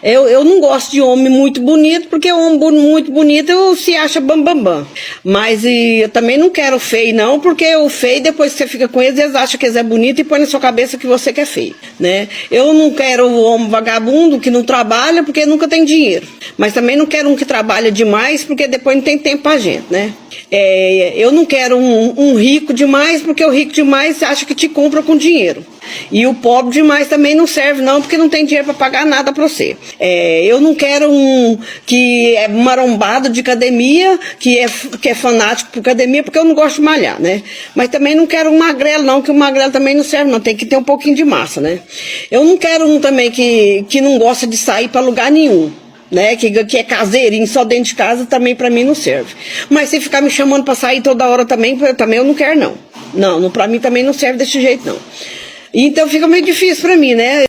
Eu não gosto de homem muito bonito, porque homem muito bonito se acha bambambam. Bam, bam. Mas eu também não quero feio, não, porque o feio, depois que você fica com eles acham que eles é bonito e põe na sua cabeça que você que é feio, né? Eu não quero o homem vagabundo que não trabalha porque nunca tem dinheiro. Mas também não quero um que trabalha demais, porque depois não tem tempo pra gente, né? Eu não quero um rico demais, porque o rico demais acha que te compra com dinheiro. E o pobre demais também não serve não, porque não tem dinheiro para pagar nada para você. Eu não quero um que é marombado de academia, que é fanático por academia, porque eu não gosto de malhar, né? Mas também não quero um magrelo não, que o magrelo também não serve não, tem que ter um pouquinho de massa, né? Eu não quero um também que não gosta de sair para lugar nenhum, né, que é caseirinho, só dentro de casa, também pra mim não serve. Mas se ficar me chamando pra sair toda hora também eu não quero não. Não, pra mim também não serve desse jeito não. Então fica meio difícil pra mim, né?